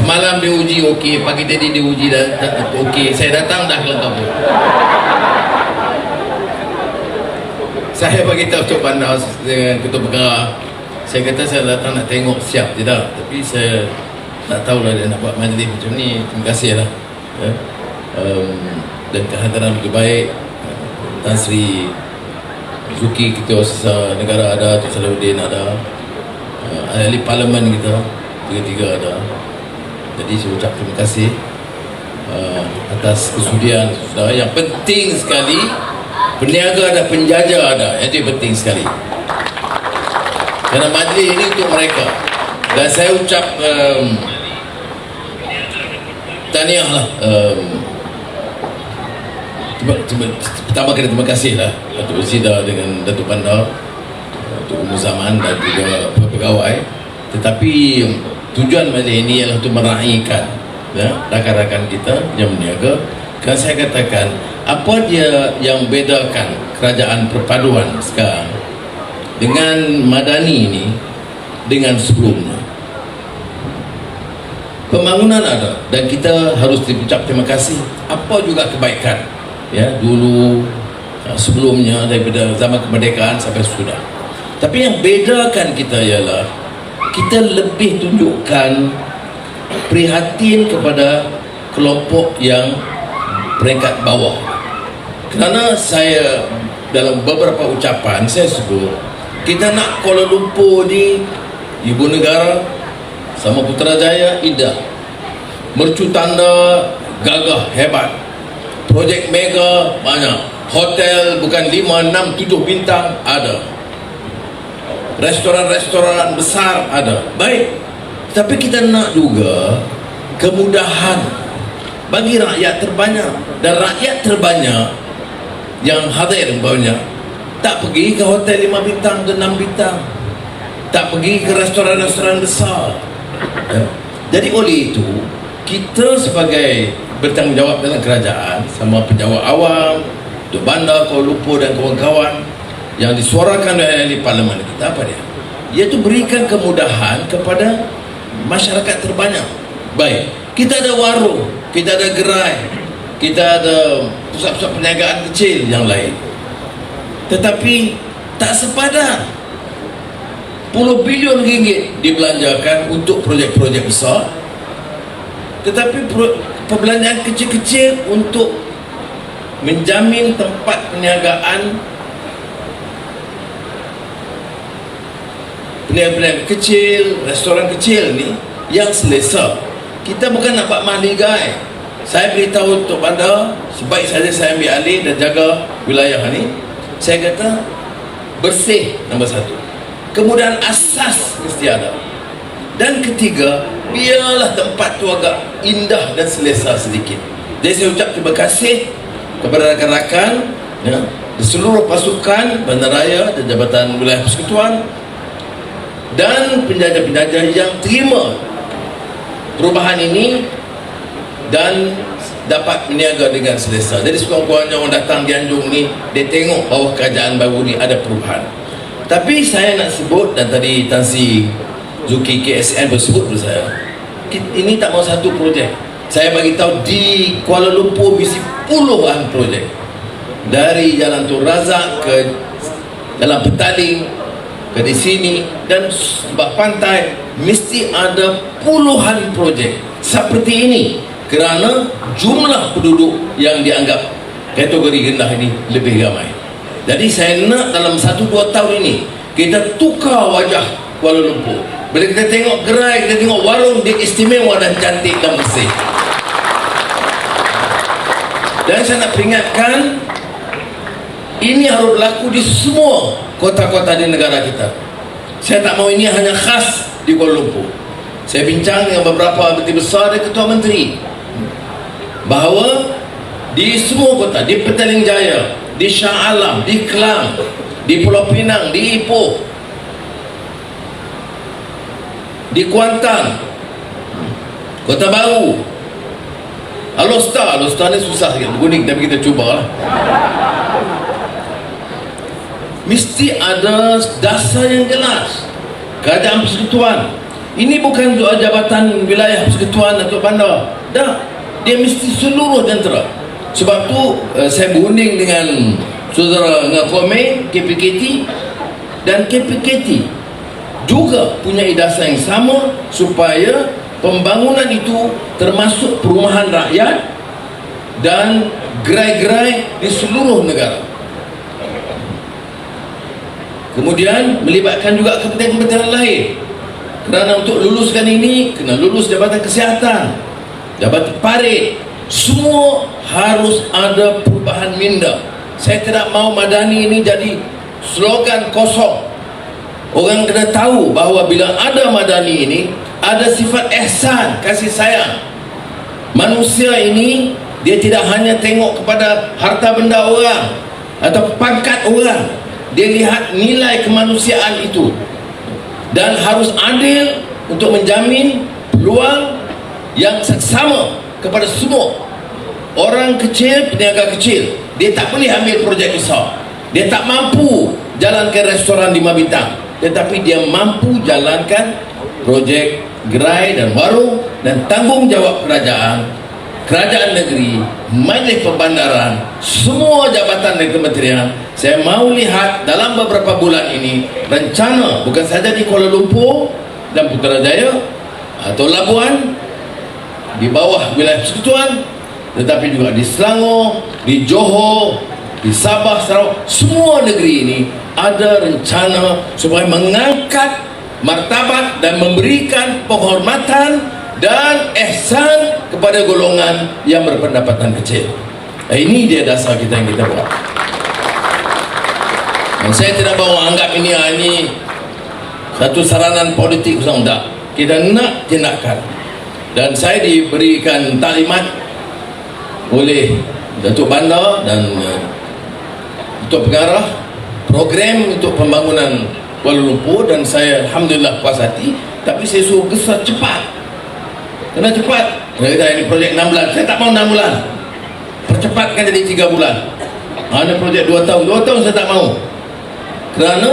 Semalam dia uji okey, pagi tadi dia uji dah okey. Saya datang dah lengkap. Saya bagi tahu Tok Bandar dengan Ketua Perkara. Saya kata saya datang nak tengok siap tidak, tapi saya tak tahulah dia nak buat majlis macam ni. Terima kasih lah dan kehadiran begitu baik Tan Sri Zuki, Ketua Asas Negara ada, Tok Salahuddin ada, ahli parlimen kita tiga-tiga ada. Jadi saya ucap terima kasih atas kesudian saudara. Yang penting sekali, peniaga ada, penjajah ada, itu yang penting sekali. Kerana majlis ini untuk mereka. Dan saya ucap tahniah lah. Pertama kali terima kasih lah Datuk Sida dengan Datuk Bandar, Datuk Umur Zaman dan juga pegawai. Tetapi tujuan majlis ini adalah untuk meraihkan rakan-rakan kita yang berniaga. Kan saya katakan, apa dia yang bedakan kerajaan perpaduan sekarang dengan Madani ini dengan sebelumnya? Pembangunan ada dan kita harus diucap terima kasih. Apa juga kebaikan dulu sebelumnya daripada zaman kemerdekaan sampai sudah. Tapi yang bedakan kita ialah kita lebih tunjukkan prihatin kepada kelompok yang peringkat bawah. Kerana saya dalam beberapa ucapan saya sebut, kita nak Kuala Lumpur ni ibu negara sama Putrajaya indah, mercu tanda gagah hebat, projek mega banyak, hotel bukan 5, 6, 7 bintang ada, restoran-restoran besar ada. Baik, tapi kita nak juga kemudahan bagi rakyat terbanyak. Dan rakyat terbanyak yang hadir banyak tak pergi ke hotel 5 bintang ke 6 bintang, tak pergi ke restoran-restoran besar. Jadi oleh itu kita sebagai bertanggungjawab dalam kerajaan, sama penjawat awam, Tok Bandar, Kuala Lumpur dan kawan-kawan yang disuarakan oleh ahli parlimen kita, apa dia? Iaitu berikan kemudahan kepada masyarakat terbanyak. Baik, kita ada warung, kita ada gerai, kita ada pusat-pusat perniagaan kecil yang lain, tetapi tak sepadan. Puluh bilion ringgit dibelanjakan untuk projek-projek besar, tetapi perbelanjaan kecil-kecil untuk menjamin tempat perniagaan perniagaan kecil, restoran kecil ni yang selesa. Kita bukan nak buat mahligai. Saya beritahu Tok Bandar, sebaik saja saya ambil alih dan jaga wilayah ni, saya kata bersih nombor satu, kemudahan asas mesti ada, dan ketiga, biarlah tempat tu agak indah dan selesa sedikit. Jadi saya ucap terima kasih kepada rakan-rakan di seluruh pasukan bandaraya dan Jabatan Wilayah Persekutuan dan penjajah-penjajah yang terima perubahan ini dan dapat berniaga dengan selesa. Jadi sekurang-kurangnya orang datang di Anjung ni, dia tengok bahawa kerajaan baru ni ada perubahan. Tapi saya nak sebut, dan tadi Tan Sri Zuki KSN bersebut kepada saya, ini tak mau satu projek. Saya bagi tahu di Kuala Lumpur mesti puluhan projek. Dari Jalan Tun Razak ke Jalan Petaling ke di sini dan sebab pantai, mesti ada puluhan projek seperti ini, kerana jumlah penduduk yang dianggap kategori rendah ini lebih ramai. Jadi saya nak dalam 1-2 tahun ini kita tukar wajah Kuala Lumpur. Bila kita tengok gerai, kita tengok warung, dia istimewa dan cantik dan bersih. Dan saya nak peringatkan, ini harus berlaku di semua kota-kota di negara kita. Saya tak mahu ini hanya khas di Kuala Lumpur. Saya bincang dengan beberapa menteri besar dan ketua menteri bahawa di semua kota, di Petaling Jaya, di Shah Alam, di Kelang, di Pulau Pinang, di Ipoh, di Kuantan, Kota Baru, Alostar ni susah sikit berguning, tapi kita cuba lah. Mesti ada dasar yang jelas. Kerajaan persekutuan Ini bukan soal jabatan wilayah persekutuan atau bandar. Dah, dia mesti seluruh tentera. Sebab tu saya berunding dengan saudara Ngakome, KPKT, dan KPKT juga punya dasar yang sama supaya pembangunan itu termasuk perumahan rakyat dan gerai-gerai di seluruh negara. Kemudian melibatkan juga kepentingan-kepentingan lain. Kerana untuk luluskan ini kena lulus Jabatan Kesihatan, Jabatan Parit, semua harus ada perubahan minda. Saya tidak mahu Madani ini jadi slogan kosong. Orang kena tahu bahawa bila ada Madani ini, ada sifat ihsan, kasih sayang. Manusia ini dia tidak hanya tengok kepada harta benda orang atau pangkat orang. Dia lihat nilai kemanusiaan itu, dan harus adil untuk menjamin peluang yang sama kepada semua. Orang kecil, peniaga kecil, dia tak boleh ambil projek besar. Dia tak mampu jalankan restoran 5 bintang, tetapi dia mampu jalankan projek gerai dan warung, dan tanggungjawab kerajaan negeri, majlis perbandaran, semua jabatan dan kementerian. Saya mahu lihat dalam beberapa bulan ini rencana, bukan saja di Kuala Lumpur dan Putrajaya atau Labuan di bawah wilayah persekutuan, tetapi juga di Selangor, di Johor, di Sabah, Sarawak, semua negeri ini ada rencana supaya mengangkat martabat dan memberikan penghormatan dan ihsan kepada golongan yang berpendapatan kecil. Ini dia dasar kita yang kita buat. Dan saya tidak bawa anggap ini satu saranan politik, tidak. Kita nak tindakan. Dan saya diberikan taklimat oleh Datuk Bandar dan Datuk Pengarah program untuk pembangunan Kuala Lumpur, dan saya alhamdulillah puas hati. Tapi saya suruh besar cepat. Kena cepat. Ini projek 6 bulan. Saya tak mahu 6 bulan. Percepatkan jadi 3 bulan. Ada projek 2 tahun. 2 tahun saya tak mahu. Kerana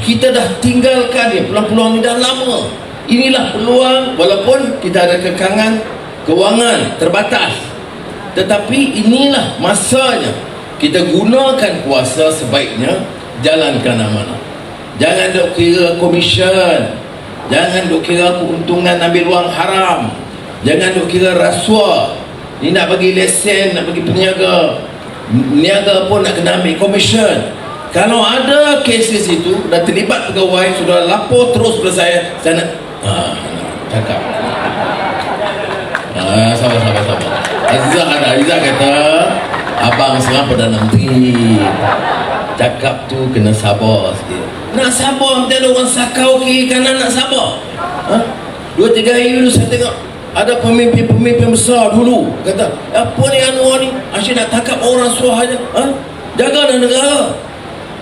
kita dah tinggalkan dia. Peluang-peluang ni dah lama. Inilah peluang, walaupun kita ada kekangan kewangan terbatas, tetapi inilah masanya kita gunakan kuasa sebaiknya, jalankan amanah. Jangan duk kira komisen, jangan duk kira keuntungan ambil wang haram, jangan duk kira rasuah. Ni nak bagi lesen, nak bagi peniaga, niaga pun nak kena ambil komisen. Kalau ada kes di situ, dah terlibat pegawai, sudah lapor terus kepada saya nak cakap. Sabar. Azizah kata, abang sekarang Perdana Menteri, cakap tu kena sabar sikit. Nak sabar, macam ada orang sakau kiri kanan nak sabar. 2-3 hari dulu saya tengok ada pemimpin besar dulu kata, apa ni Anwar ni, asyik nak tangkap orang rasuah aja. Jagalah negara,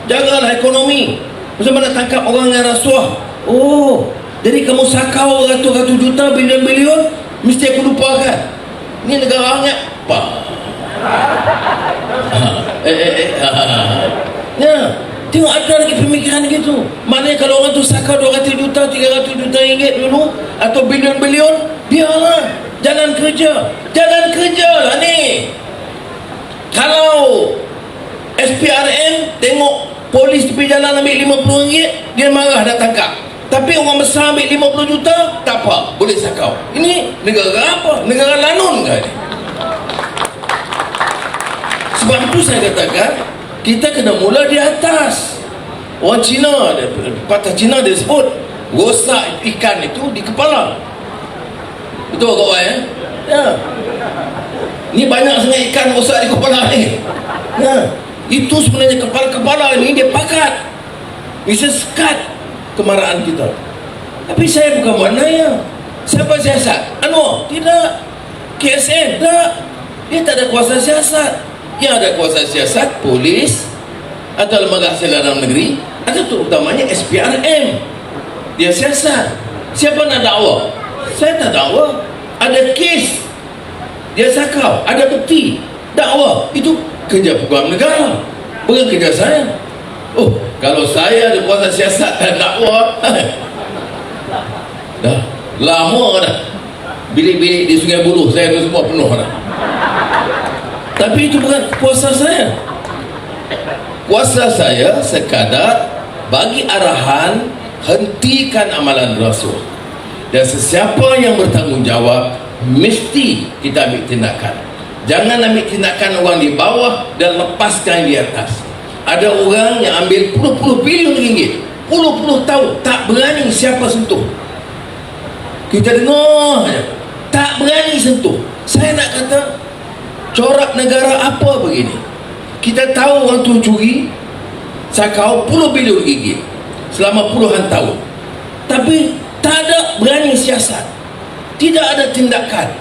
jagalah ekonomi, macam mana tangkap orang yang rasuah. Oh, jadi kamu sakau ratus-ratus juta, bilion-bilion, mesti aku lupakan. Ni negara hangat apa? Ya, tengok ada lagi pemikiran gitu. Maknanya kalau orang tu sakau 200 juta, 300 juta ringgit dulu, atau bilion-bilion, biarlah, jalan kerja lah ni. Kalau SPRM tengok polis tepi jalan ambil RM50, dia marah dah tangkap. Tapi orang besar ambil 50 juta, tak apa, boleh sakau. Ini negara apa? Negara lanun ke ni? Sebab itu saya katakan, kita kena mula di atas. Orang Cina, patah Cina dia sebut, rosak ikan itu di kepala. Betul kawan ya? Ya. Ni banyak sangat ikan rosak di kepala ni. Ya. Itu sebenarnya kepala-kepala ini dia pakat, bisa sekat kemarahan kita. Tapi saya bukan warnanya. Siapa siasat? Anwar? Tidak. KSN? Tak. Dia tak ada kuasa siasat. Yang ada kuasa siasat polis atau lembaga hasil dalam negeri, atau terutamanya SPRM. Dia siasat. Siapa nak dakwa? Saya tak dakwa. Ada kes, dia sakau, ada bukti, dakwa. Itu kerja peguam negara, bukan kerja saya. Oh, kalau saya ada kuasa siasat dan dakwa, dah lama dah. Bilik-bilik di Sungai Buloh saya tu semua penuh dah. Tapi itu bukan kuasa saya. Kuasa saya sekadar bagi arahan, hentikan amalan Rasul, dan sesiapa yang bertanggungjawab mesti kita ambil tindakan. Jangan ambil tindakan orang di bawah dan lepaskan di atas. Ada orang yang ambil puluh-puluh bilion ringgit, puluh-puluh tahun tak berani siapa sentuh. Kita dengar je, tak berani sentuh. Saya nak kata, corak negara apa begini? Kita tahu orang tu curi sakau puluh bilion ringgit selama puluhan tahun, tapi tak ada berani siasat, tidak ada tindakan.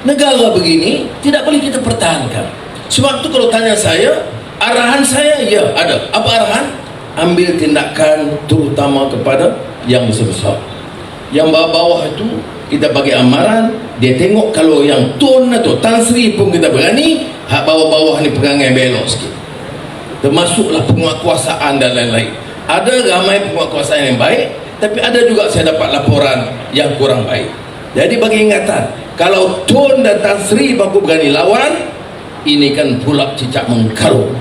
Negara begini tidak boleh kita pertahankan. Sebab tu kalau tanya saya, arahan saya, ya ada. Apa arahan? Ambil tindakan terutama kepada yang besar-besar. Yang bawah-bawah itu kita bagi amaran, dia tengok kalau yang tun tu Tan Sri pun kita berani, hak bawah-bawah ni perangai belok sikit. Termasuklah penguatkuasaan dan lain-lain. Ada ramai penguatkuasaan yang baik, tapi ada juga saya dapat laporan yang kurang baik. Jadi bagi ingatan, kalau Tun dan Tan Sri baku berani lawan, ini kan pula cicak mengkarung.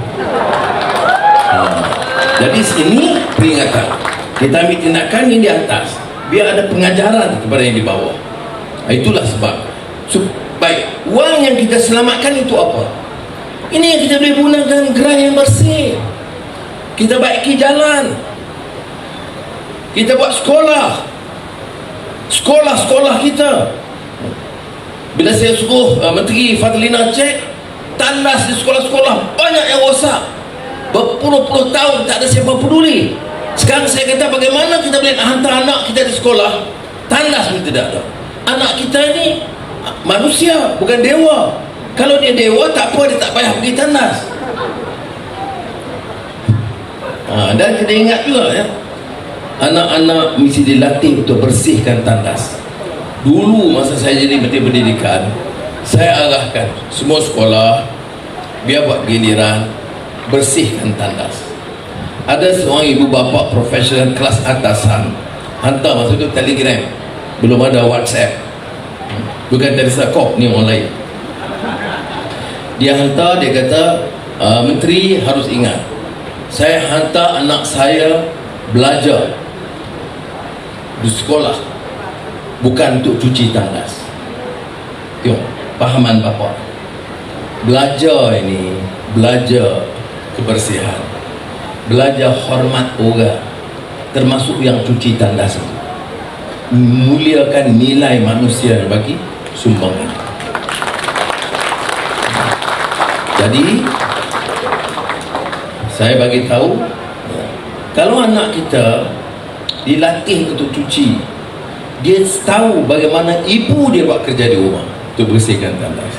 Jadi sini peringatan, kita ambil tindakan yang di atas, biar ada pengajaran kepada yang di bawah. Itulah sebab. Baik, wang yang kita selamatkan itu apa? Ini yang kita boleh gunakan gerai yang bersih. Kita baiki jalan, kita buat sekolah kita. Bila saya suruh Menteri Fadlina cek, tandas di sekolah-sekolah banyak yang rosak, berpuluh-puluh tahun tak ada siapa peduli. Sekarang saya kata, bagaimana kita boleh hantar anak kita di sekolah, tandas pun tidak ada. Anak kita ni manusia, bukan dewa. Kalau dia dewa, tak apa, dia tak payah pergi tandas. Dan kita ingat juga ya, anak-anak mesti dilatih untuk bersihkan tandas. Dulu masa saya jadi Menteri Pendidikan, saya arahkan semua sekolah biar buat giliran bersihkan tandas. Ada seorang ibu bapa profesional kelas atasan hantar masa itu telegram, belum ada WhatsApp, bukan Tersakop ni orang lain. Dia hantar, dia kata, Menteri harus ingat, saya hantar anak saya belajar di sekolah bukan untuk cuci tandas. Tengok pahaman bapa, belajar ini, belajar kebersihan, belajar hormat orang, termasuk yang cuci tandas itu, muliakan nilai manusia yang bagi sumbangan. Jadi saya bagi tahu, kalau anak kita dilatih untuk cuci, dia tahu bagaimana ibu dia buat kerja di rumah untuk bersihkan tandas.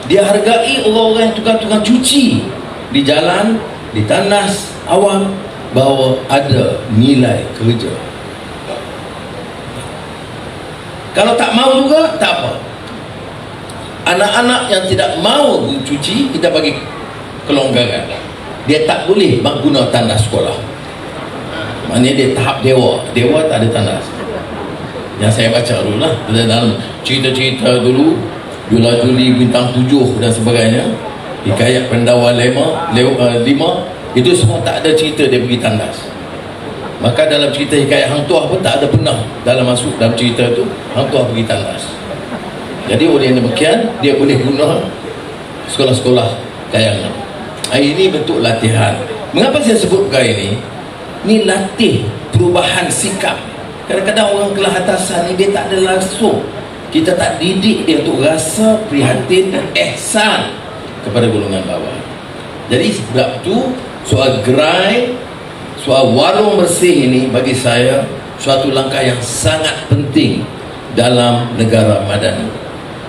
Dia hargai orang-orang yang tukang-tukang cuci di jalan, di tandas awam, bahawa ada nilai kerja. Kalau tak mau juga, tak apa. Anak-anak yang tidak mau cuci, kita bagi kelonggaran. Dia tak boleh guna tandas sekolah. Maknanya dia tahap dewa. Dewa tak ada tandas. Yang saya baca dulu lah, dalam cerita-cerita dulu, Jula Juli Bintang 7 dan sebagainya, Hikayat Pendawa 5, itu semua tak ada cerita dia pergi tandas. Maka dalam cerita Hikayat Hang Tuah pun tak ada pernah dalam masuk dalam cerita tu Hang Tuah pergi tandas. Jadi oleh demikian, dia boleh guna sekolah-sekolah kayangan. Ini bentuk latihan. Mengapa saya sebut perkara ini? Ini latih perubahan sikap. Kadang-kadang orang kelas atasan ni dia tak ada langsung, kita tak didik dia untuk rasa prihatin dan ihsan kepada golongan bawah. Jadi sebab tu soal gerai, soal warung bersih ini bagi saya suatu langkah yang sangat penting dalam negara madani.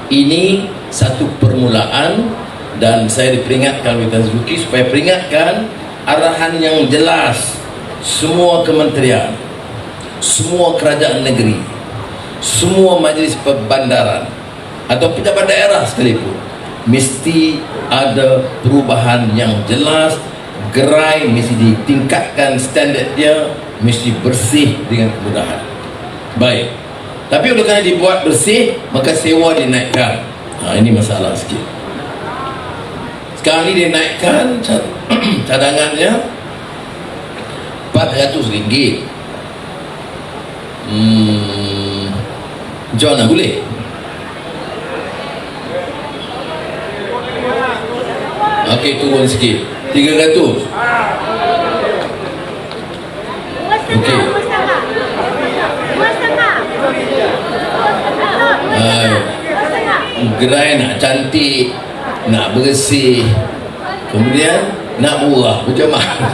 Ini satu permulaan, dan saya diperingatkan oleh Tan Zulki supaya peringatkan arahan yang jelas semua kementerian, semua kerajaan negeri, semua majlis perbandaran atau pejabat daerah sekalipun, mesti ada perubahan yang jelas. Gerai mesti ditingkatkan standard dia, mesti bersih dengan kemudahan. Baik. Tapi oleh kerana dibuat bersih, maka sewa dinaikkan. Ini masalah sikit. Sekarang ni dia naikkan cadangannya RM400. Macam mana boleh? Okey, turun sikit 300. Okey. Gerai nak cantik, nak bersih, kemudian nak murah, macam mana?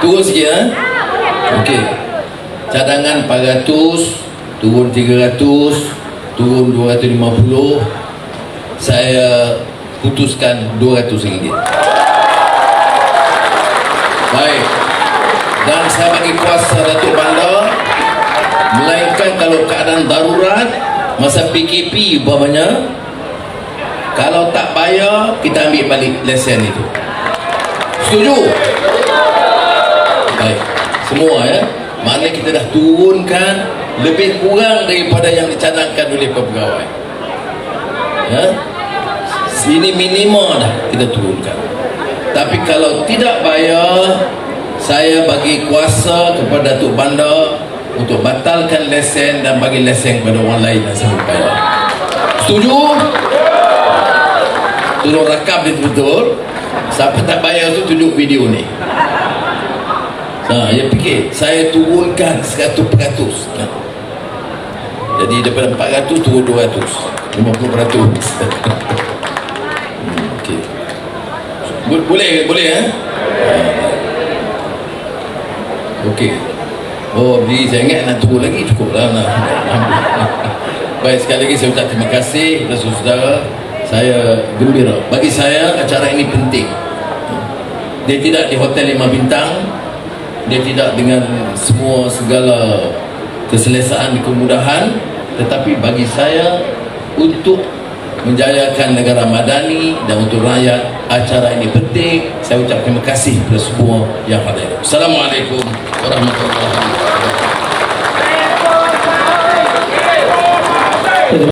Turun sikit, ha? Okey. Cadangan 400, turun 300, turun 250. Saya putuskan RM200. Baik. Dan saya bagi kuasa Datuk Bandar, melainkan kalau keadaan darurat masa PKP umpamanya, kalau tak bayar kita ambil balik lesen itu. Setuju? Baik. Semua ya. Maknanya kita dah turunkan lebih kurang daripada yang dicadangkan oleh pegawai. Ya. Sini minima dah kita turunkan. Tapi kalau tidak bayar, saya bagi kuasa kepada Datuk Bandar untuk batalkan lesen dan bagi lesen kepada orang lain yang sanggup bayar. Setuju? Tolong rakam dia betul. Siapa tak bayar tu tunjuk video ni. Ya fikir saya turunkan 100%. Jadi daripada 400 turun 200, 50%. Okey. Boleh ya? Okey. Oh, saya ingat nak turun lagi, cukup lah. Baik, sekali lagi saya ucap terima kasih kepada saudara. Saya gembira. Bagi saya acara ini penting. Dia tidak di hotel 5 bintang, dia tidak dengan semua segala keselesaan dan kemudahan, tetapi bagi saya untuk menjayakan negara madani dan untuk rakyat, acara ini penting. Saya ucap terima kasih kepada semua yang hadir. Assalamualaikum warahmatullahi wabarakatuh.